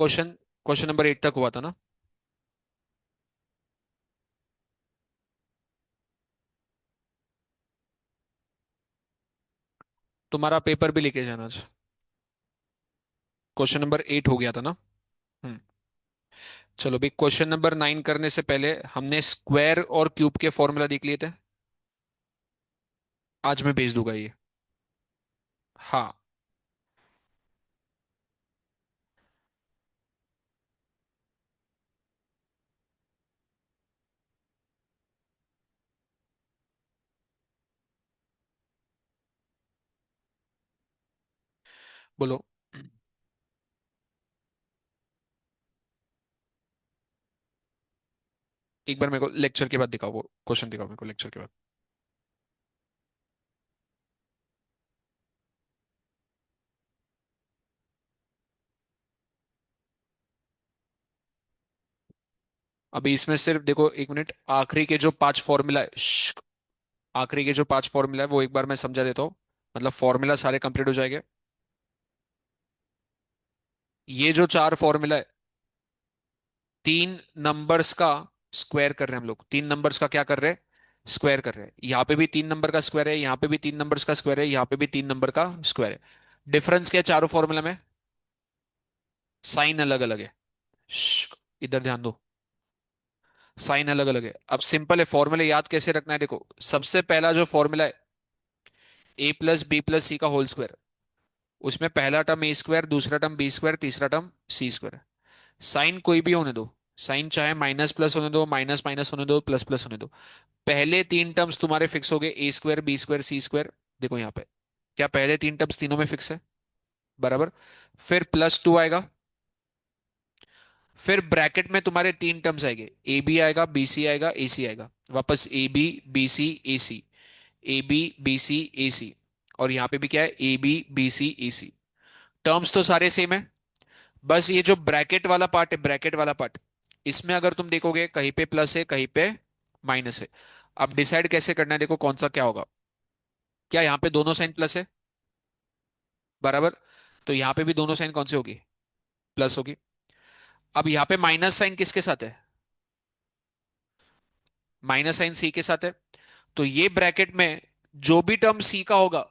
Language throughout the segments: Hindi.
क्वेश्चन क्वेश्चन नंबर 8 तक हुआ था ना। तुम्हारा पेपर भी लेके जाना आज। क्वेश्चन नंबर 8 हो गया था ना। हम्म। चलो भी क्वेश्चन नंबर 9 करने से पहले हमने स्क्वायर और क्यूब के फॉर्मूला देख लिए थे। आज मैं भेज दूंगा ये। हाँ। बोलो। एक बार मेरे को लेक्चर के बाद दिखाओ, वो क्वेश्चन दिखाओ मेरे को लेक्चर के बाद। अभी इसमें सिर्फ देखो, एक मिनट, आखिरी के जो 5 फॉर्मूला है, आखिरी के जो 5 फॉर्मूला है वो एक बार मैं समझा देता हूँ। मतलब फॉर्मूला सारे कंप्लीट हो जाएंगे। ये जो 4 फॉर्मूला है, 3 नंबर्स का स्क्वायर कर रहे हैं हम लोग। 3 नंबर्स का क्या कर रहे हैं? स्क्वायर कर रहे हैं। यहाँ पे भी 3 नंबर का स्क्वायर है, यहाँ पे भी 3 नंबर्स का स्क्वायर है, यहाँ पे भी 3 नंबर का स्क्वायर है। डिफरेंस क्या है चारों फॉर्मूला में? साइन अलग अलग है। इधर ध्यान दो। साइन अलग अलग है। अब सिंपल है, फॉर्मूले याद कैसे रखना है, देखो सबसे पहला जो फॉर्मूला है, a+b+c का होल स्क्वायर। उसमें पहला टर्म ए स्क्वायर, दूसरा टर्म बी स्क्वायर, तीसरा टर्म सी स्क्वायर। साइन कोई भी होने दो। साइन चाहे माइनस प्लस होने दो, माइनस माइनस होने दो, प्लस प्लस होने दो। पहले 3 टर्म्स तुम्हारे फिक्स हो गए, ए square b square c square. देखो यहाँ पे, क्या पहले 3 टर्म्स तीनों में फिक्स है? बराबर। फिर +2 आएगा। फिर ब्रैकेट में तुम्हारे 3 टर्म्स आएंगे, ए बी आएगा, बी सी आएगा, ए सी आएगा। वापस a b, b c, a c, a b, b c, a c. और यहाँ पे भी क्या है, a b, b c, a c. Terms तो सारे सेम है। बस ये जो ब्रैकेट वाला पार्ट है, ब्रैकेट वाला पार्ट, इसमें अगर तुम देखोगे कहीं पे प्लस है, कहीं पे माइनस है। अब डिसाइड कैसे करना है, देखो कौन सा क्या होगा। क्या यहाँ पे दोनों साइन प्लस है? बराबर। तो यहाँ पे भी दोनों साइन कौन सी होगी? प्लस होगी। अब यहाँ पे माइनस साइन किसके साथ है? माइनस साइन सी के साथ है। तो ये ब्रैकेट में जो भी टर्म सी का होगा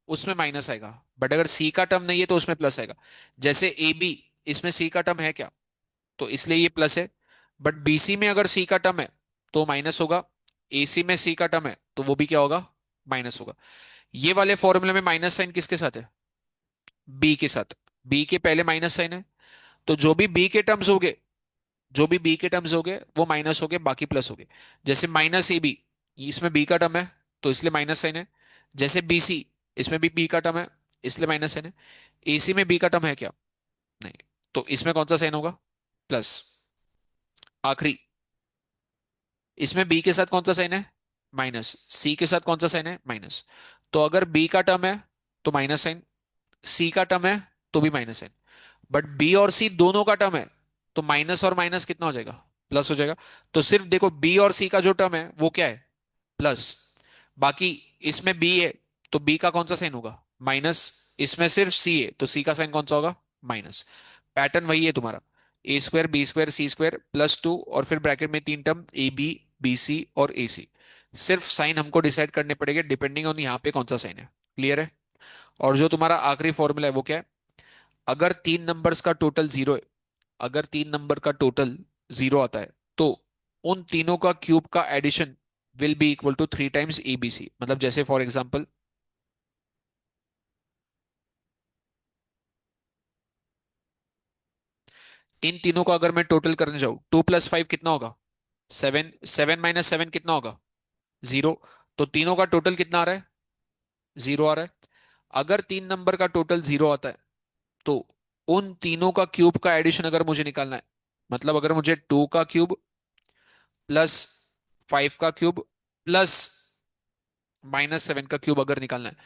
उसमें माइनस आएगा। बट अगर सी का टर्म नहीं है तो उसमें प्लस आएगा। जैसे ए बी, इसमें सी का टर्म है क्या? तो इसलिए ये प्लस है। बट बीसी में अगर सी का टर्म है तो माइनस होगा। एसी में सी का टर्म है तो वो भी क्या होगा? माइनस होगा। ये वाले फॉर्मूले में माइनस साइन किसके साथ है? बी के साथ। बी के पहले माइनस साइन है। तो जो भी बी के टर्म्स होंगे, जो भी बी के टर्म्स होंगे वो माइनस हो गए, बाकी प्लस हो गए। जैसे माइनस ए बी, इसमें बी का टर्म है तो इसलिए माइनस साइन है। जैसे बी सी, इसमें भी बी का टर्म है इसलिए माइनस साइन है। एसी में बी का टर्म है क्या? नहीं। तो इसमें कौन सा साइन होगा? प्लस। आखिरी, इसमें बी के साथ कौन सा साइन है? माइनस। सी के साथ कौन सा साइन है? माइनस। तो अगर बी का टर्म है तो माइनस साइन, सी का टर्म है तो भी माइनस साइन। बट बी और सी दोनों का टर्म है तो माइनस और माइनस कितना हो जाएगा? प्लस हो जाएगा। तो सिर्फ देखो बी और सी का जो टर्म है वो क्या है? प्लस। बाकी इसमें बी है तो बी का कौन सा साइन होगा? माइनस। इसमें सिर्फ सी है तो सी का साइन कौन सा होगा? माइनस। पैटर्न वही है तुम्हारा, a square b square c square +2 और फिर ब्रैकेट में 3 term a b, b c और ए सी। सिर्फ साइन हमको डिसाइड करने पड़ेंगे डिपेंडिंग ऑन यहाँ पे कौन सा साइन है। क्लियर है? और जो तुम्हारा आखिरी फॉर्मूला है वो क्या है? अगर 3 नंबर्स का टोटल जीरो है, अगर 3 नंबर का टोटल जीरो आता है तो उन तीनों का क्यूब का addition will be equal to 3 times ABC. मतलब जैसे फॉर एग्जांपल, इन तीनों का अगर मैं टोटल करने जाऊं, 2+5 कितना होगा? 7। 7 - 7 कितना होगा? 0। तो तीनों का टोटल कितना आ रहा है? 0 आ रहा है। अगर 3 नंबर का टोटल 0 आता है तो उन तीनों का क्यूब का एडिशन अगर मुझे निकालना है, मतलब अगर मुझे 2 का क्यूब +5 का क्यूब -7 का क्यूब अगर निकालना है,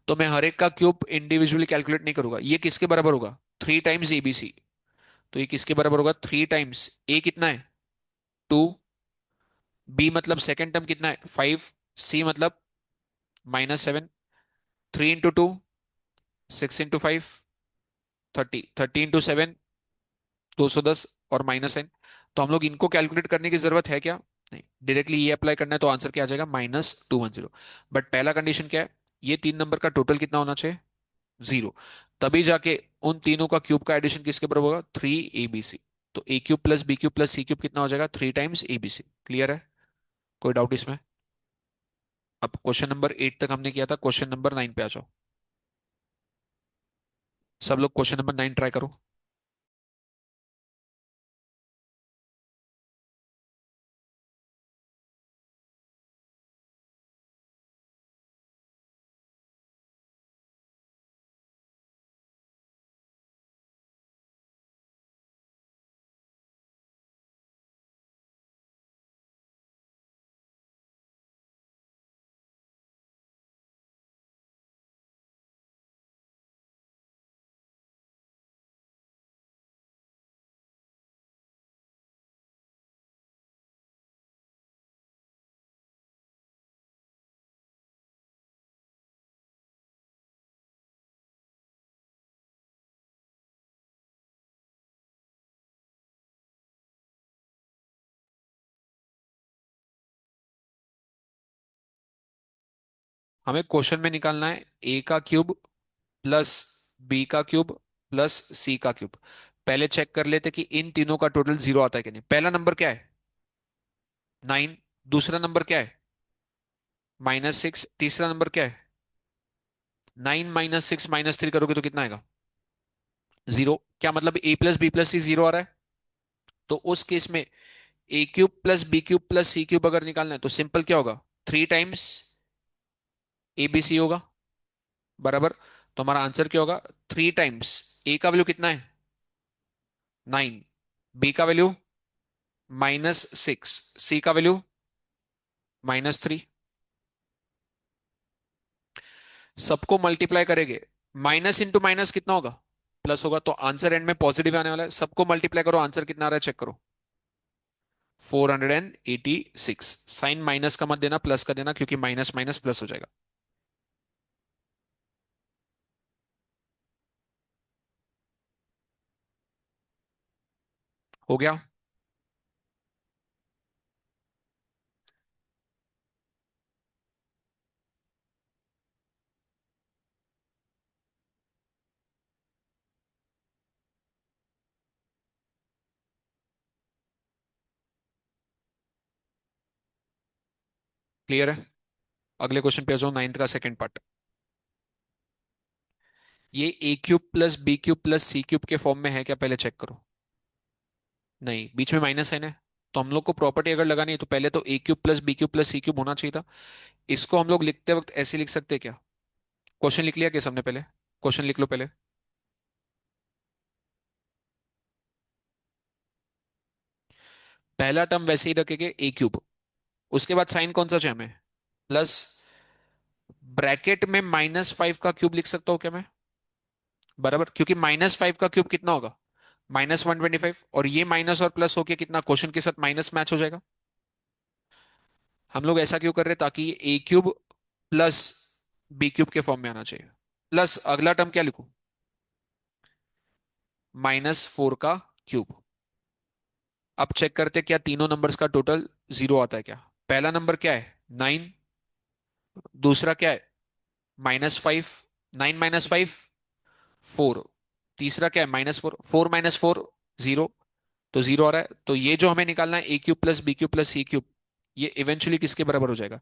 तो मैं हर एक का क्यूब इंडिविजुअली कैलकुलेट नहीं करूंगा। ये किसके बराबर होगा? 3 टाइम्स एबीसी। तो ये किसके बराबर होगा? 3 टाइम्स ए कितना है? 2। बी मतलब सेकेंड टर्म कितना है? 5। सी मतलब -7। 3 × 2, 6 × 5, 30। 30 × 7, 210 और माइनस साइन। तो हम लोग इनको कैलकुलेट करने की जरूरत है क्या? नहीं, डायरेक्टली ये अप्लाई करना है तो आंसर क्या आ जाएगा? -210। बट पहला कंडीशन क्या है? ये तीन नंबर का टोटल कितना होना चाहिए? 0। तभी जाके उन तीनों का क्यूब का एडिशन किसके बराबर होगा? 3 ABC। तो a cube plus b cube plus c cube कितना हो जाएगा? 3 टाइम्स ABC। क्लियर है? कोई डाउट इसमें? अब क्वेश्चन नंबर 8 तक हमने किया था, क्वेश्चन नंबर 9 पे आ जाओ। सब लोग क्वेश्चन नंबर 9 ट्राई करो। हमें क्वेश्चन में निकालना है ए का क्यूब प्लस बी का क्यूब प्लस सी का क्यूब। पहले चेक कर लेते कि इन तीनों का टोटल 0 आता है कि नहीं। पहला नंबर क्या है? 9। दूसरा नंबर क्या है? -6। तीसरा नंबर क्या है? 9 - 6 -3 करोगे तो कितना आएगा? 0। क्या मतलब a plus b plus c 0 आ रहा है? तो उस केस में a cube plus b cube plus c cube अगर निकालना है तो सिंपल क्या होगा? 3 टाइम्स ABC होगा। बराबर। तो हमारा आंसर क्या होगा? 3 टाइम्स ए का वैल्यू कितना है? 9। बी का वैल्यू -6। सी का वैल्यू -3। सबको मल्टीप्लाई करेंगे। माइनस इंटू माइनस कितना होगा? प्लस होगा। तो आंसर एंड में पॉजिटिव आने वाला है। सबको मल्टीप्लाई करो, आंसर कितना आ रहा है चेक करो। 486। साइन माइनस का मत देना, प्लस का देना, क्योंकि माइनस माइनस प्लस हो जाएगा। हो गया? क्लियर है? अगले क्वेश्चन पे आ जाओ, 9th का सेकंड पार्ट। ये a cube plus b cube plus c cube के फॉर्म में है क्या? पहले चेक करो। नहीं, बीच में माइनस साइन है। तो हम लोग को प्रॉपर्टी अगर लगानी है तो पहले तो a cube plus b cube plus c cube होना चाहिए था। इसको हम लोग लिखते वक्त ऐसे लिख सकते हैं क्या? क्वेश्चन लिख लिया क्या सबने? पहले क्वेश्चन लिख लो पहले। पहला टर्म वैसे ही रखेंगे ए क्यूब। उसके बाद साइन कौन सा चाहिए हमें? प्लस। ब्रैकेट में -5 का क्यूब लिख सकता हूं क्या मैं? बराबर, क्योंकि -5 का क्यूब कितना होगा? -125। और ये माइनस और प्लस होके कितना क्वेश्चन के साथ माइनस मैच हो जाएगा। हम लोग ऐसा क्यों कर रहे हैं? ताकि ये a cube plus b cube के फॉर्म में आना चाहिए। प्लस अगला टर्म क्या लिखूं? -4 का क्यूब। अब चेक करते क्या तीनों नंबर्स का टोटल 0 आता है क्या? पहला नंबर क्या है? 9। दूसरा क्या है? -5। 9 - 5 4। तीसरा क्या है? -4। 4 - 4 0। तो 0 आ रहा है। तो ये जो हमें निकालना है a cube plus b cube plus c cube, ये इवेंचुअली किसके बराबर हो जाएगा?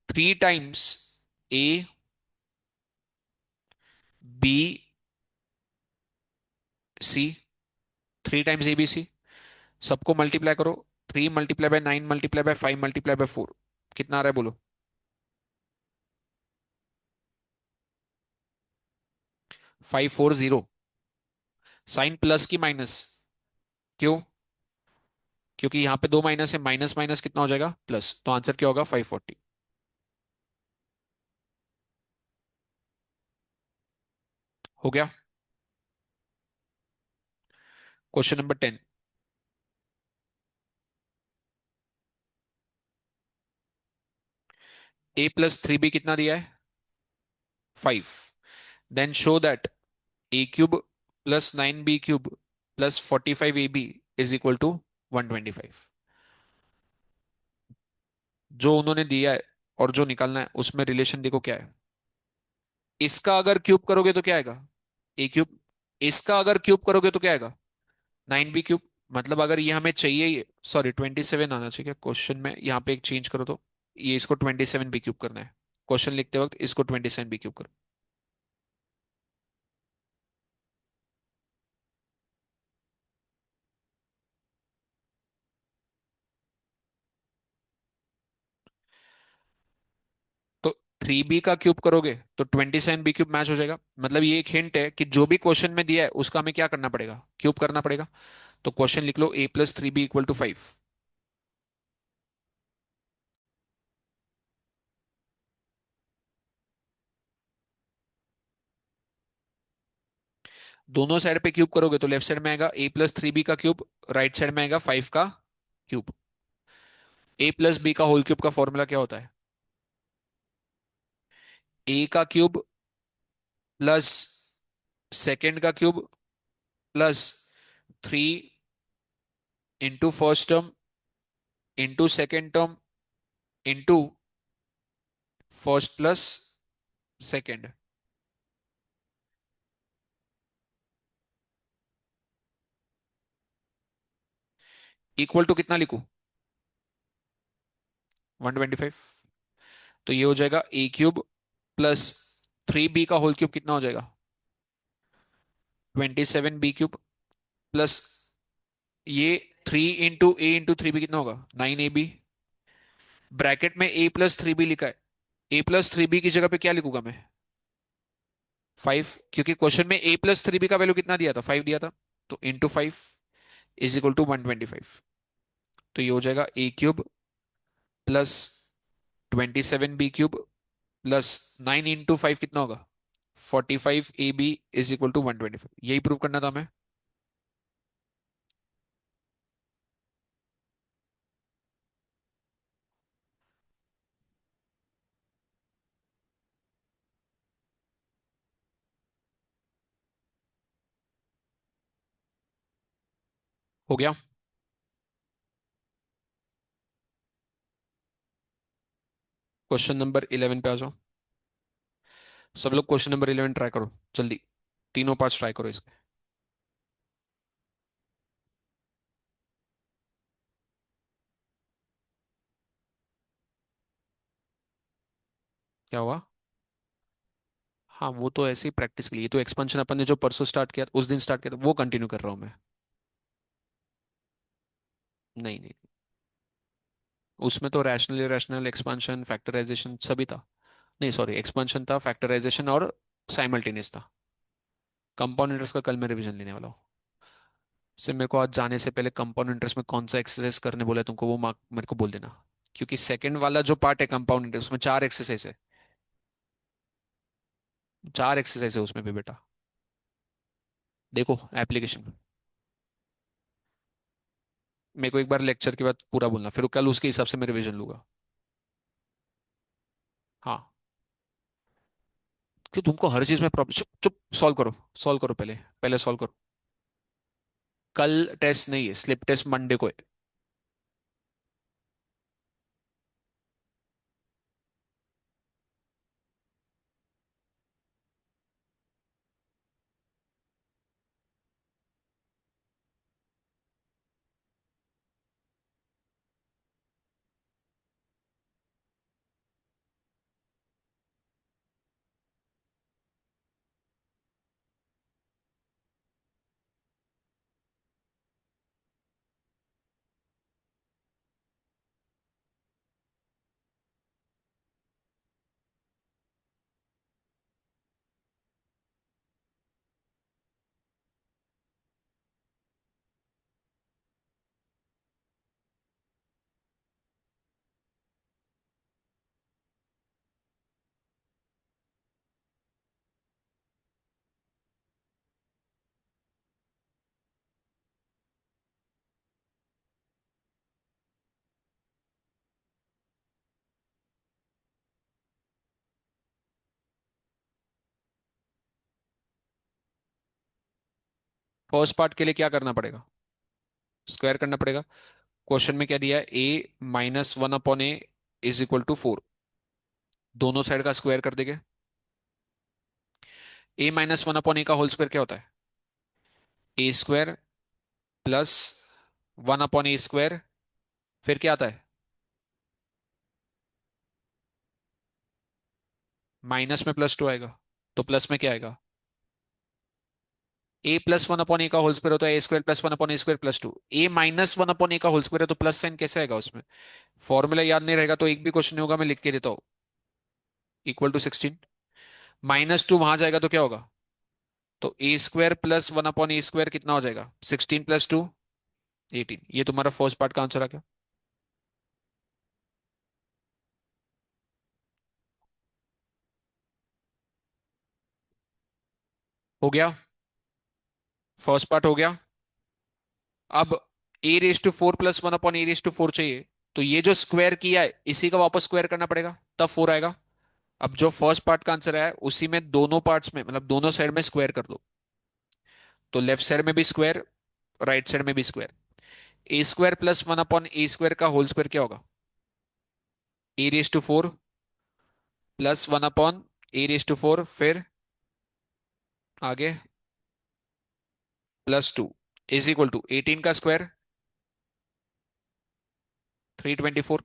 3 टाइम्स AB। 3 times ABC। सबको मल्टीप्लाई करो। 3 × 9 × 5 × 4 कितना आ रहा है बोलो? 540। साइन प्लस की माइनस? क्यों? क्योंकि यहां पे दो माइनस है, माइनस माइनस कितना हो जाएगा? प्लस। तो आंसर क्या होगा? 540। हो गया? Question number 10। A + 3B कितना दिया है? 5। Then show that a cube plus 9B cube plus 45 AB is equal to 125। जो उन्होंने दिया है और जो निकालना है उसमें रिलेशन देखो क्या है। इसका अगर क्यूब करोगे तो क्या आएगा, A क्यूब। इसका अगर क्यूब करोगे तो क्या आएगा, 9B क्यूब। मतलब अगर ये हमें चाहिए, सॉरी 27 आना चाहिए क्वेश्चन में, यहाँ पे एक चेंज करो तो ये इसको 27B क्यूब करना है। क्वेश्चन लिखते वक्त इसको 27B क्यूब करो। तो 3B का क्यूब करोगे तो 27B क्यूब मैच हो जाएगा। मतलब ये एक हिंट है कि जो भी क्वेश्चन में दिया है उसका हमें क्या करना पड़ेगा, क्यूब करना पड़ेगा। तो क्वेश्चन लिख लो A+3B इक्वल टू 5। दोनों साइड पे क्यूब करोगे तो लेफ्ट साइड में आएगा A+3B का क्यूब, राइट साइड में आएगा 5 का क्यूब। A+B का होल क्यूब का फॉर्मूला क्या होता है, A का क्यूब प्लस सेकेंड का cube plus 3 into first term into second term into first plus second. Equal to कितना लिखूं, 125। तो ये हो जाएगा A क्यूब प्लस 3B का होल क्यूब कितना हो जाएगा, 27B क्यूब प्लस ये 3 इंटू A इंटू 3B कितना होगा, 9AB। ब्रैकेट में A+3B लिखा है, A+3B की जगह पे क्या लिखूंगा मैं, 5, क्योंकि क्वेश्चन में A+3B का वैल्यू कितना दिया था, 5 दिया था। तो इंटू 5 इज इक्वल टू 125। तो ये हो जाएगा A cube plus 27B cube plus 9 into 5 कितना होगा, 45AB इज इक्वल टू 125। यही प्रूव करना था हमें। हो गया। क्वेश्चन नंबर 11 पे आ जाओ। सब लोग क्वेश्चन नंबर 11 ट्राई करो जल्दी, तीनों पार्ट्स ट्राई करो इसके। क्या हुआ, हाँ वो तो ऐसे ही प्रैक्टिस के लिए, तो एक्सपेंशन अपन ने जो परसों स्टार्ट किया उस दिन स्टार्ट किया था वो कंटिन्यू कर रहा हूँ मैं। नहीं नहीं, उसमें तो रैशनल इरेशनल एक्सपेंशन फैक्टराइजेशन सभी था। नहीं सॉरी, एक्सपेंशन था, फैक्टराइजेशन और साइमल्टेनियस था। कंपाउंड इंटरेस्ट का कल मैं रिवीजन लेने वाला हूँ। से मेरे को आज जाने से पहले कंपाउंड इंटरेस्ट में कौन सा एक्सरसाइज करने बोला है तुमको, वो मार्क मेरे को बोल देना। क्योंकि सेकंड वाला जो पार्ट है कंपाउंड इंटरेस्ट उसमें 4 एक्सरसाइज है, 4 एक्सरसाइज है उसमें भी बेटा। देखो एप्लीकेशन, मेरे को एक बार लेक्चर के बाद पूरा बोलना, फिर कल उसके हिसाब से मैं रिवीजन लूंगा। हाँ, कि तुमको हर चीज में प्रॉब्लम, चुप चुप सॉल्व करो, सॉल्व करो पहले, पहले सॉल्व करो। कल टेस्ट नहीं है, स्लिप टेस्ट मंडे को है। फर्स्ट पार्ट के लिए क्या करना पड़ेगा? स्क्वायर करना पड़ेगा। क्वेश्चन में क्या दिया है? A minus one upon a is equal to 4। दोनों साइड का स्क्वायर कर देंगे। A minus one upon a का होल स्क्वायर क्या होता है? A square plus one upon a square, फिर क्या आता है? माइनस में प्लस टू आएगा, तो प्लस में क्या आएगा? ए प्लस वन अपॉन ए का होल स्क्वायर होता है a square plus one upon a square plus two. A minus one upon a का होल स्क्वायर है, तो प्लस साइन कैसे आएगा उसमें? फॉर्मूला याद नहीं रहेगा तो एक भी क्वेश्चन नहीं होगा, मैं लिख के देता हूँ। Equal to 16। माइनस टू वहां जाएगा तो क्या होगा? तो a square plus one upon a square कितना हो जाएगा? 16 प्लस टू 18। ये तुम्हारा फर्स्ट पार्ट का आंसर आ गया। हो गया। फर्स्ट पार्ट हो गया। अब a raise to four plus one upon a raise to four चाहिए, तो ये जो स्क्वायर किया है इसी का वापस स्क्वायर करना पड़ेगा, तब फोर आएगा। अब जो फर्स्ट पार्ट का आंसर है उसी में दोनों पार्ट्स में, मतलब दोनों साइड में स्क्वायर कर दो। तो लेफ्ट साइड में भी स्क्वायर, राइट साइड में भी square. A square plus one upon a square का होल स्क्वायर क्या होगा? A raise to four plus one upon a raise to four, फिर आगे plus two is equal to 18 का स्क्वायर 324।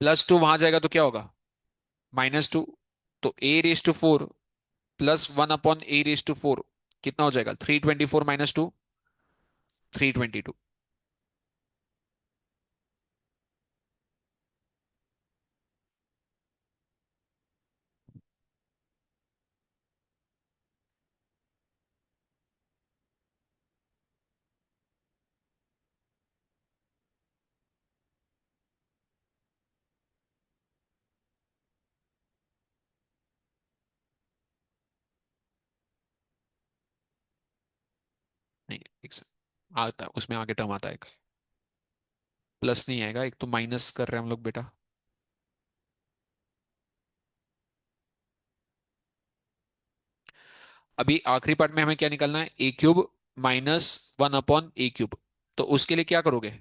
प्लस टू वहां जाएगा तो क्या होगा? Minus two. तो a raise to four plus one upon a raise to four कितना हो जाएगा? 324 माइनस टू 322। नहीं, एक आता है उसमें आगे टर्म आता है एक। प्लस नहीं आएगा, एक तो माइनस कर रहे हैं हम लोग बेटा। अभी आखिरी पार्ट में हमें क्या निकालना है? A cube minus one upon a cube. तो उसके लिए क्या करोगे?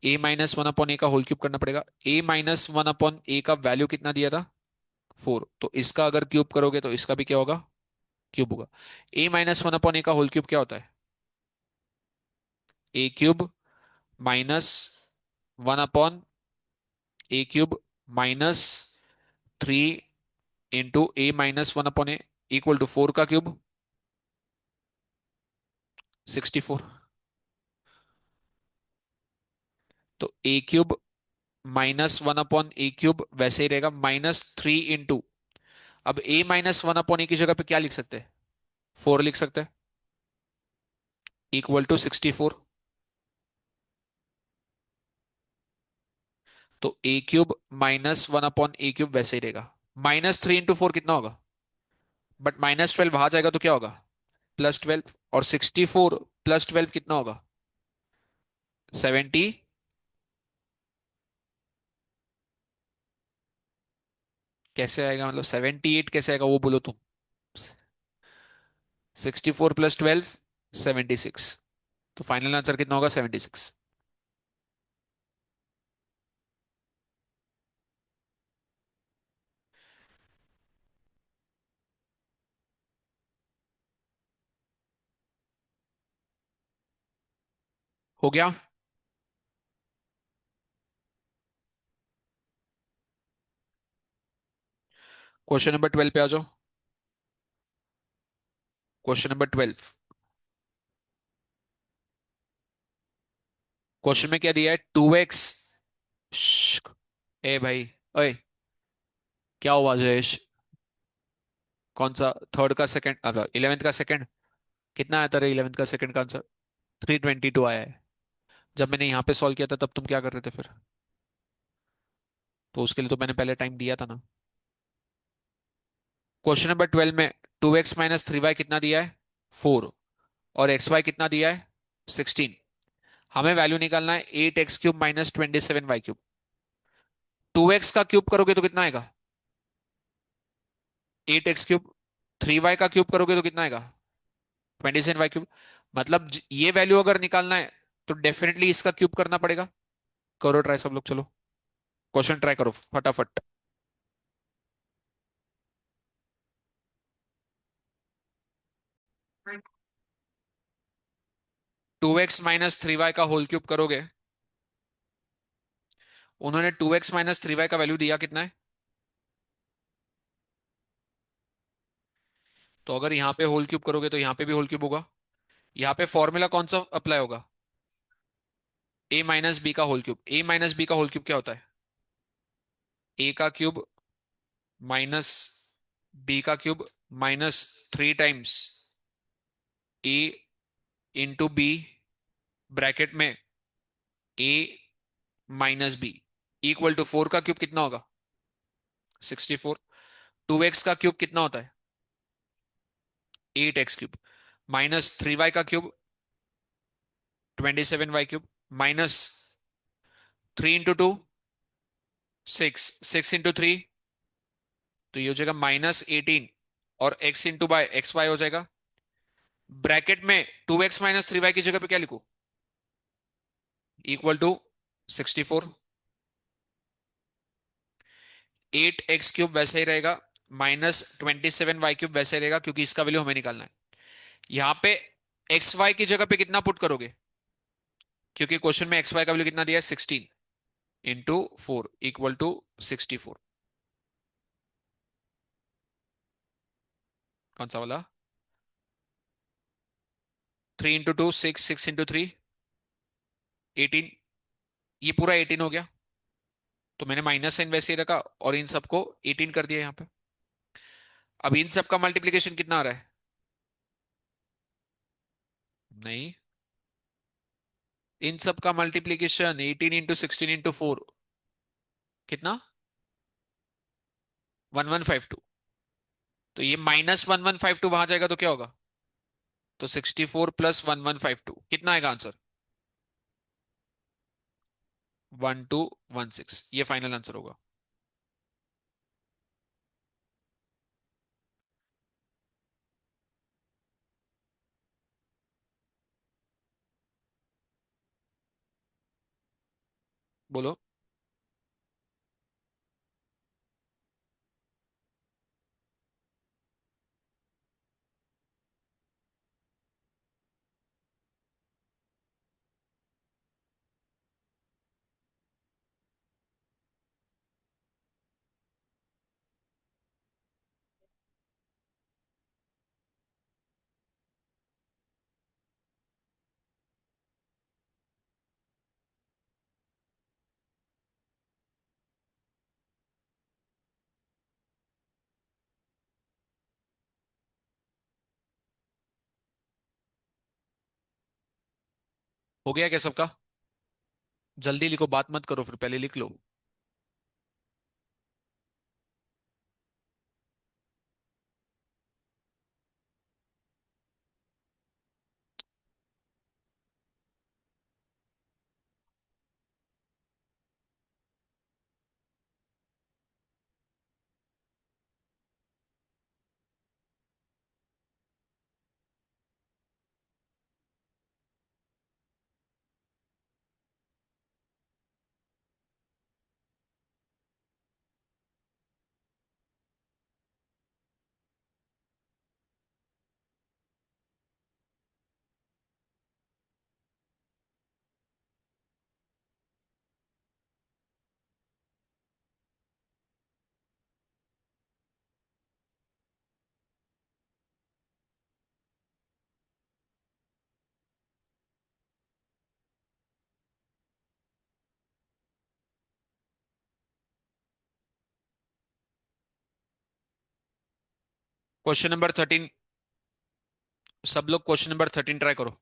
ए माइनस वन अपॉन ए का होल क्यूब करना पड़ेगा। ए माइनस वन अपॉन ए का वैल्यू कितना दिया था? 4। तो इसका अगर क्यूब करोगे तो इसका भी क्या होगा? क्यूब होगा। A minus one upon a का होल क्यूब क्या होता है? A cube minus one upon a cube minus 3 into a minus one upon a equal to 4 का क्यूब 64। तो a cube minus one upon a cube वैसे ही रहेगा, -3 इंटू, अब a minus one upon a की जगह पे क्या लिख सकते हैं? 4 लिख सकते हैं, इक्वल टू 64। तो a cube minus one upon a cube वैसे ही रहेगा। -3 इंटू 4 कितना होगा? बट -12 वहां जाएगा तो क्या होगा? +12। और 64 प्लस 12 कितना होगा? 70। कैसे आएगा, मतलब 78 कैसे आएगा वो बोलो तुम। 64 + 12 76। तो फाइनल आंसर कितना होगा? 76। हो गया। क्वेश्चन नंबर 12 पे आ जाओ। Question number 12। क्वेश्चन में क्या दिया है? 2x। ए भाई, ओए, क्या हुआ जयेश? कौन सा? थर्ड का सेकंड, अब 11th का सेकंड? कितना आया था रे 11th का सेकंड का आंसर? 322 आया है। जब मैंने यहाँ पे सॉल्व किया था तब तुम क्या कर रहे थे फिर? तो उसके लिए तो मैंने पहले टाइम दिया था ना। क्वेश्चन नंबर 12 में 2x - 3y कितना दिया है? 4। और xy कितना दिया है? 16। हमें वैल्यू निकालना है 8x³ -27y³। 2x का क्यूब करोगे तो कितना आएगा? 8x³। 3y का क्यूब करोगे तो कितना आएगा? 27y cube. मतलब ये वैल्यू अगर निकालना है तो डेफिनेटली इसका क्यूब करना पड़ेगा। करो ट्राई सब लोग, चलो क्वेश्चन ट्राई करो फटाफट। 2x - 3y का होल क्यूब करोगे। उन्होंने 2x - 3y का वैल्यू दिया कितना है? तो अगर यहाँ पे होल क्यूब करोगे तो यहाँ पे भी होल क्यूब होगा। यहाँ पे फॉर्मूला कौन सा अप्लाई होगा? a - b का होल क्यूब। a - b का होल क्यूब क्या होता है? a का क्यूब माइनस b का cube minus 3 times a into b bracket में a - b इक्वल टू 4 का क्यूब कितना होगा? 64। 2x का क्यूब कितना होता है? 8x क्यूब माइनस 3y का cube 27y cube minus 3 into 2 6 6 into 3 तो ये हो जाएगा -18 और x into by x y हो जाएगा। ब्रैकेट में 2x - 3y की जगह पे क्या लिखूं? Equal to 64। 8x क्यूब वैसे ही रहेगा -27y क्यूब वैसे ही रहेगा क्योंकि इसका वैल्यू हमें निकालना है। यहां पे एक्स वाई की जगह पे कितना पुट करोगे? क्योंकि क्वेश्चन में एक्स वाई का वैल्यू कितना दिया है? 16 इंटू 4 इक्वल टू 64। कौन सा वाला? 3 इंटू 2 6 6 इंटू 3 18। ये पूरा 18 हो गया। तो मैंने माइनस साइन वैसे ही रखा और इन सबको 18 कर दिया यहाँ पे। अब इन सब का मल्टीप्लीकेशन कितना आ रहा है? नहीं, इन सब का मल्टीप्लीकेशन 18 इंटू 16 इंटू 4 कितना? 1152। तो ये -1152 वहां जाएगा तो क्या होगा? तो 64 + 1152 कितना आएगा आंसर? 1216। ये फाइनल आंसर होगा। बोलो। हो गया क्या सबका? जल्दी लिखो, बात मत करो, फिर पहले लिख लो। Question number 13। सब लोग क्वेश्चन नंबर 13 ट्राई करो।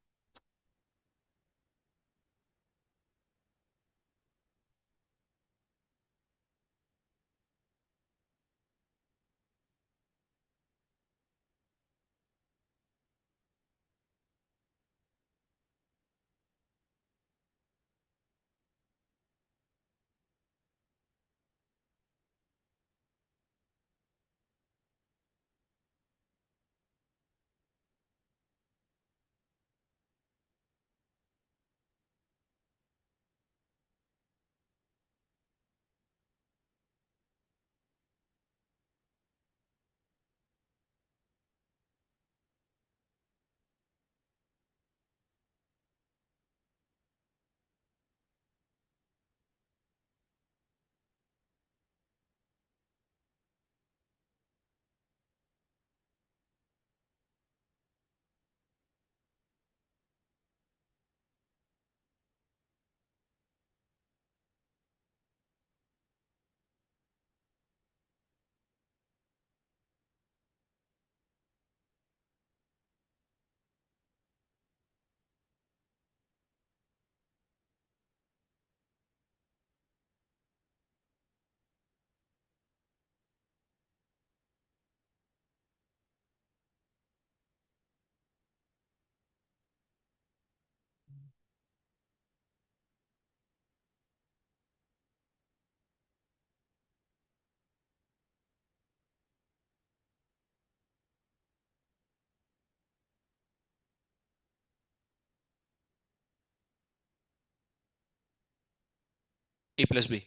A plus b.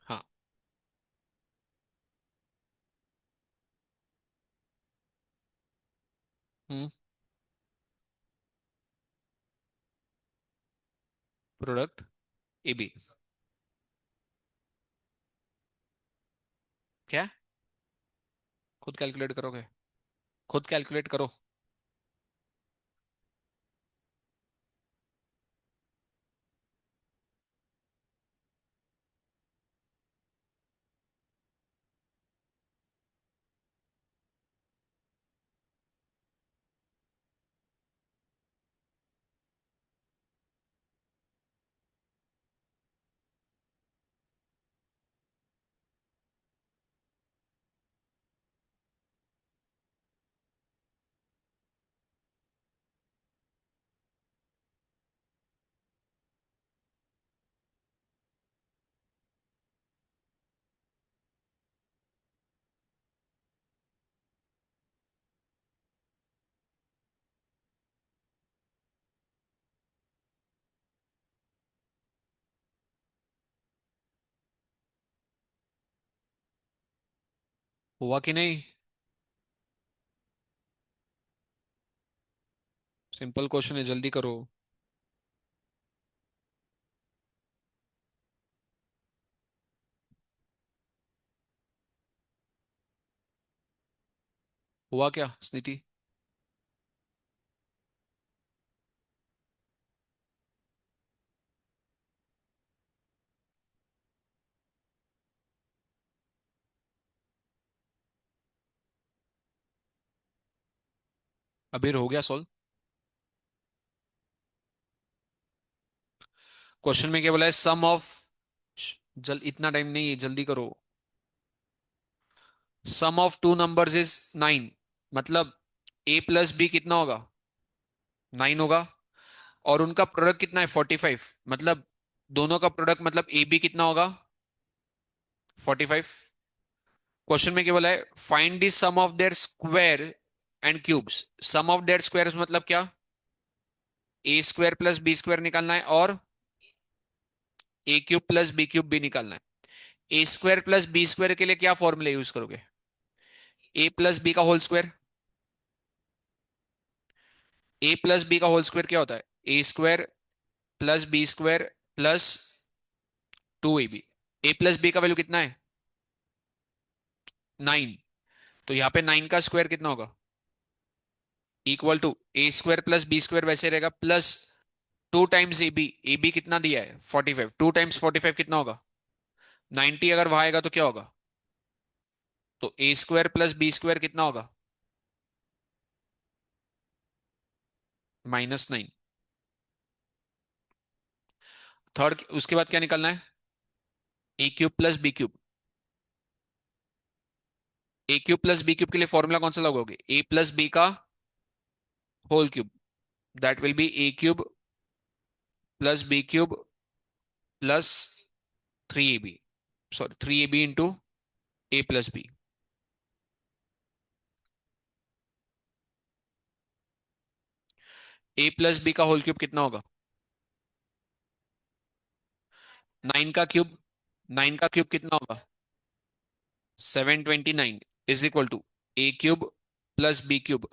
हाँ। हम्म। Product a b. क्या? खुद कैलकुलेट करोगे? खुद कैलकुलेट करो। हुआ कि नहीं? सिंपल क्वेश्चन है, जल्दी करो। हुआ क्या स्थिति? अभी हो गया सॉल्व। क्वेश्चन में क्या बोला है? सम ऑफ, जल इतना टाइम नहीं है, जल्दी करो। सम ऑफ टू नंबर्स इज 9। मतलब ए प्लस बी कितना होगा? 9 होगा। और उनका प्रोडक्ट कितना है? 45। मतलब दोनों का प्रोडक्ट मतलब ए बी कितना होगा? 45। क्वेश्चन में क्या बोला है? Find the sum of their square and cubes. Sum of their squares मतलब क्या? A square plus b square निकालना है, और a cube plus b cube भी निकालना है। A square plus b square के लिए क्या फॉर्मूला यूज करोगे? ए प्लस बी का whole square. A plus b का होल स्क्वायर क्या होता है? A square plus b square plus 2ab। A plus b का वैल्यू कितना है? 9। तो यहाँ पे 9 का स्क्वायर कितना होगा? Equal to a square plus b square वैसे रहेगा, plus 2 times a b. A b कितना दिया है? 45। 2 टाइम्स 45 कितना होगा? 90। अगर वहां आएगा तो क्या होगा? तो a square plus b square कितना होगा? -9। थर्ड, उसके बाद क्या निकलना है? A cube plus b cube. A cube plus b cube के लिए फॉर्मूला कौन सा लगाओगे? ए प्लस बी का whole cube. That will be a cube plus b cube plus 3ab। Sorry, 3ab into a plus b. A plus b का होल क्यूब कितना होगा? 9 का क्यूब। 9 का क्यूब कितना होगा? 729 is equal to a cube plus b cube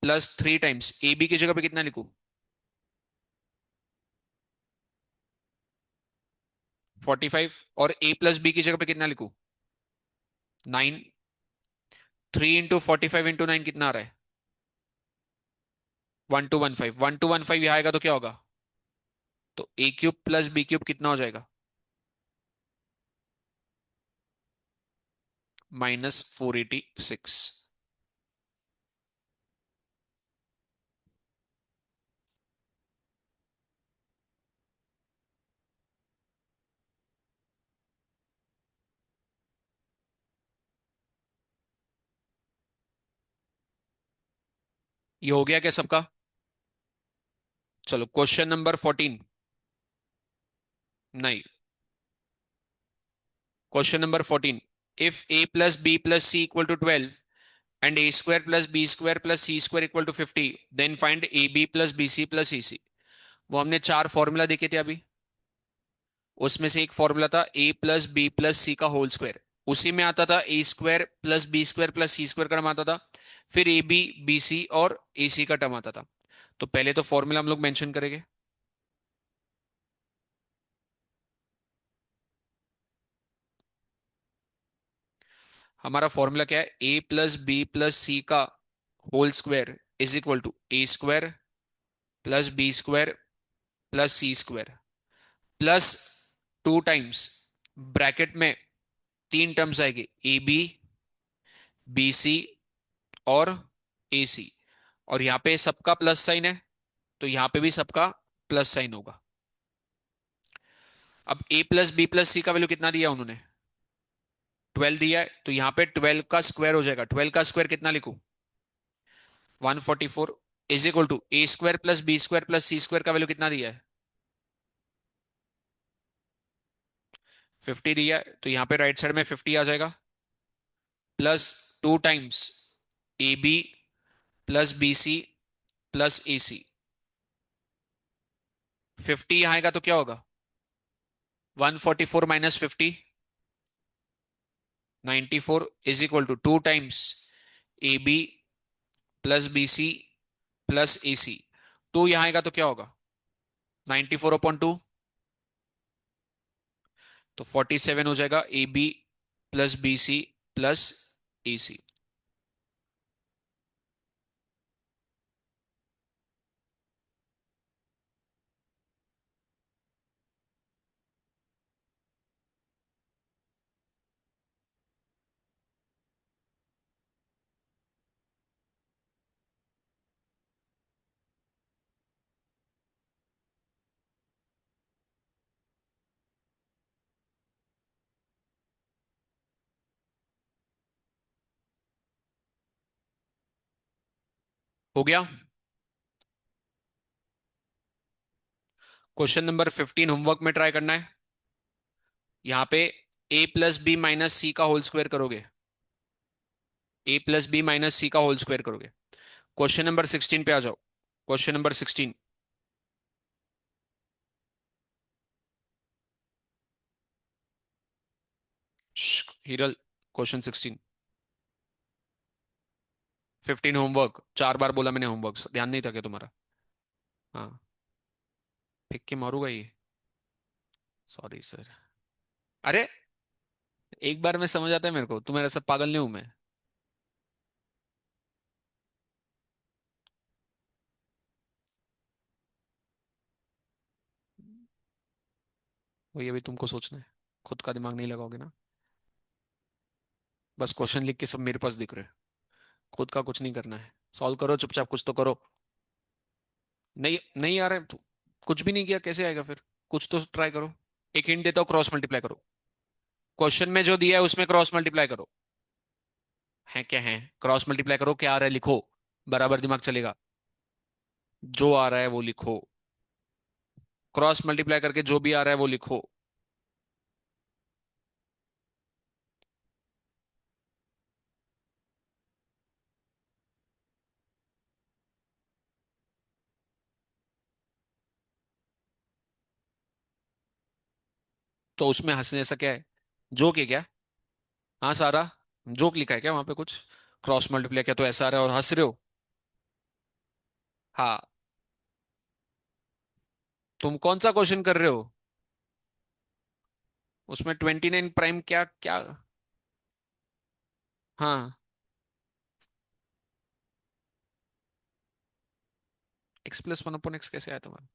plus 3 times a b की जगह पे कितना लिखूं? 45। और ए प्लस बी की जगह पे कितना लिखूं? 9। 3 इंटू 45 इंटू 9 कितना आ रहा है? 1215। 1215 यहाँ आएगा तो क्या होगा? तो a cube plus b cube कितना हो जाएगा? -486। ये हो गया क्या सबका? चलो क्वेश्चन नंबर 14। नहीं, question number 14। If a plus b plus c equal to 12 and a square plus b square plus c square equal to 50, then find a b plus b c plus e c. वो हमने चार फॉर्मूला देखे थे अभी। उसमें से एक फॉर्मूला था a plus b plus c का होल स्क्वायर। उसी में आता था a square plus b square plus c square का टर्म आता था। फिर ए बी बी सी और ए सी का टर्म आता था। तो पहले तो फॉर्मूला हम लोग मेंशन करेंगे। हमारा फॉर्मूला क्या है? A plus b plus c का whole square is equal to a square plus b square plus c square plus 2 times bracket में तीन टर्म्स आएंगे, ए बी बी सी और ए सी। और यहाँ पे सबका प्लस साइन है, तो यहाँ पे भी सबका प्लस साइन होगा। अब ए प्लस बी प्लस सी का वैल्यू कितना दिया उन्होंने? 12 दिया है, तो यहाँ पे 12 का स्क्वायर हो जाएगा। 12 का स्क्वायर कितना लिखूं? 144 is equal to a square plus b square plus c square का वैल्यू कितना दिया है? 50 दिया है, तो यहाँ पे राइट साइड में 50 आ जाएगा। Plus 2 times a b plus b c plus a c. 50 यहाँ आएगा तो क्या होगा? 144 - 50 94 is equal to 2 times a b plus b c plus a c. 2 यहाँ आएगा तो क्या होगा? 94/2, तो 47 हो जाएगा a b plus b c plus a c. हो गया। क्वेश्चन नंबर 15 होमवर्क में ट्राई करना है। यहाँ पे a plus b minus c का होल स्क्वायर करोगे। A plus b minus c का होल स्क्वायर करोगे। क्वेश्चन नंबर 16 पे आ जाओ। Question number 16। Hiral, question 16। 15 homework, 4 बार बोला मैंने होमवर्क, ध्यान नहीं था क्या तुम्हारा? हाँ, फेंक के मारूंगा ये। Sorry sir. अरे, एक बार में समझ आता है मेरे को, तुम्हारा सब पागल नहीं हूं मैं। वही अभी तुमको सोचना है, खुद का दिमाग नहीं लगाओगे ना। बस क्वेश्चन लिख के सब मेरे पास दिख रहे हैं। खुद का कुछ नहीं करना है। सॉल्व करो चुपचाप, कुछ तो करो। नहीं नहीं आ रहा है तो कुछ भी नहीं किया कैसे आएगा फिर? कुछ तो ट्राई करो। एक हिंट देता हूँ, क्रॉस मल्टीप्लाई करो। क्वेश्चन में जो दिया है उसमें क्रॉस मल्टीप्लाई करो। है क्या है? क्रॉस मल्टीप्लाई करो, क्या आ रहा है लिखो। बराबर दिमाग चलेगा। जो आ रहा है वो लिखो। क्रॉस मल्टीप्लाई करके जो भी आ रहा है वो लिखो। तो उसमें हंसने जैसा क्या है? जोक है क्या? हाँ सारा, जोक लिखा है क्या वहां पे कुछ? क्रॉस मल्टीप्लाई किया तो ऐसा आ रहा है और हंस रहे हो। हाँ। तुम कौन सा क्वेश्चन कर रहे हो? उसमें 29 प्राइम क्या क्या? हाँ। x+1/x कैसे आया तुम्हारा?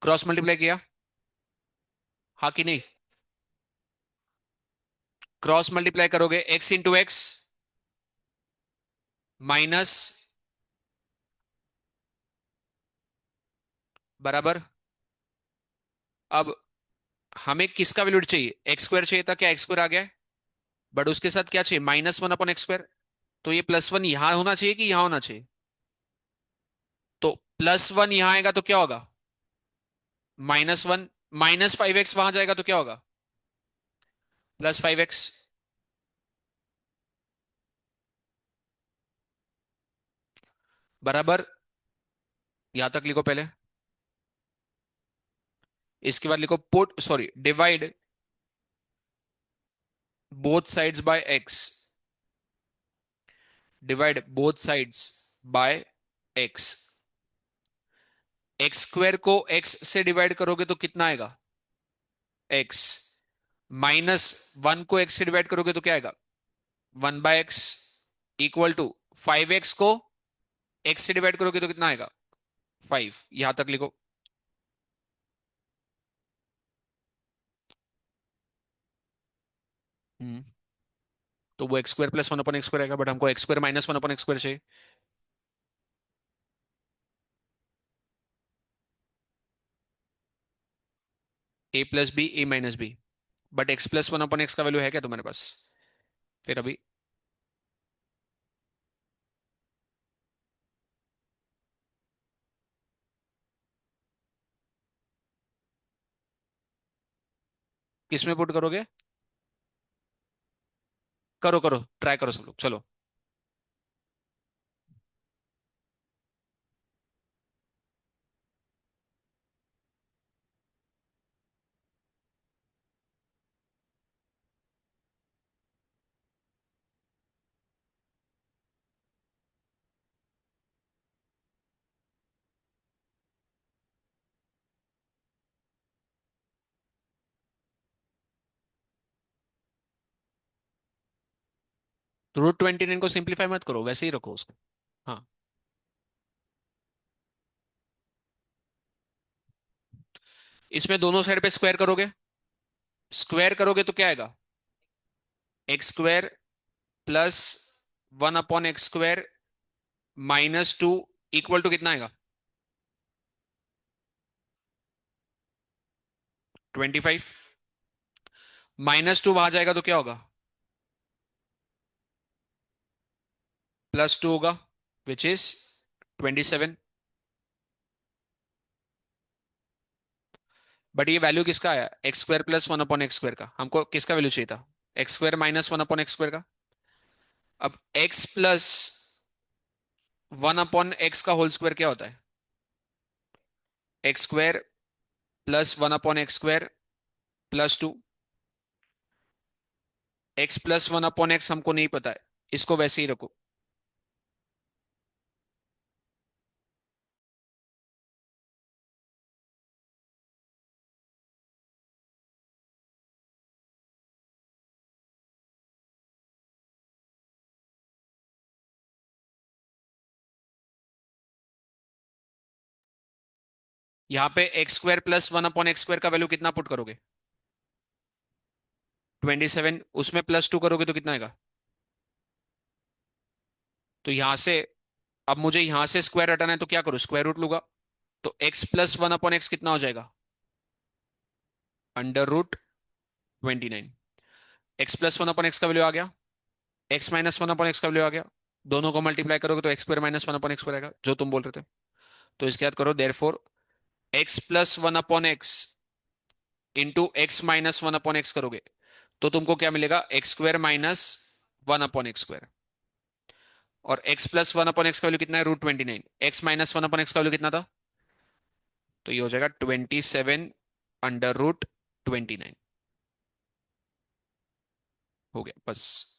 क्रॉस मल्टीप्लाई किया? हाँ कि नहीं? क्रॉस मल्टीप्लाई करोगे x × x माइनस बराबर। अब हमें किसका वैल्यू चाहिए? एक्स स्क्वायर चाहिए था, क्या एक्स स्क्वायर आ गया है? बट उसके साथ क्या चाहिए? -1/x²। तो ये +1 यहां होना चाहिए कि यहां होना चाहिए? तो +1 यहां आएगा तो क्या होगा? -1। -5x वहां जाएगा तो क्या होगा? +5x। बराबर। यहां तक लिखो पहले। इसके बाद लिखो put, sorry, divide both sides by x. Divide both sides by x. X square को एक्स से डिवाइड करोगे तो कितना आएगा? एक्स। माइनस वन को एक्स से डिवाइड करोगे तो क्या आएगा? 1/x इक्वल टू 5x को एक्स से डिवाइड करोगे तो कितना आएगा? 5। यहां तक लिखो। हम्म तो वो x square plus one upon x square आएगा, बट हमको x square minus one upon x square चाहिए। A plus b, a minus b. But x plus one upon x का वैल्यू है क्या तुम्हारे पास? फिर अभी किस में पुट करोगे? करो करो, ट्राई करो सब लोग, चलो। तो √29 को सिंप्लीफाई मत करो, वैसे ही रखो उसको। हाँ। इसमें दोनों साइड पे स्क्वायर करोगे। स्क्वायर करोगे तो क्या आएगा? X square plus one upon x square -2 equal to कितना आएगा? 25। -2 वहां जाएगा तो क्या होगा? +2 होगा, विच इज 27। बट ये वैल्यू किसका आया? X square plus one upon x square का। हमको किसका वैल्यू चाहिए था? X square minus one upon x square का। अब x plus one upon x का होल स्क्वायर क्या होता है? X square plus one upon x square +2। X plus one upon x हमको नहीं पता है, इसको वैसे ही रखो। यहाँ पे x square plus one upon x square का वैल्यू कितना पुट करोगे? 27। उसमें +2 करोगे तो कितना आएगा? तो यहां से, अब मुझे यहां से स्क्वायर हटाना है तो क्या करूं? स्क्वायर रूट लूंगा। तो x plus one upon x कितना हो जाएगा? √29। X plus one upon x का वैल्यू आ गया। X minus one upon x का वैल्यू आ गया। दोनों को मल्टीप्लाई करोगे तो x square minus one upon x square आएगा, जो तुम बोल रहे थे। तो इसके बाद करो, therefore x plus one upon x into x minus one upon x करोगे तो तुमको क्या मिलेगा? X square minus one upon x square. और x plus one upon x का वैल्यू कितना है? √29। X minus one upon x का वैल्यू कितना था? तो ये हो जाएगा 27 √29। हो गया बस।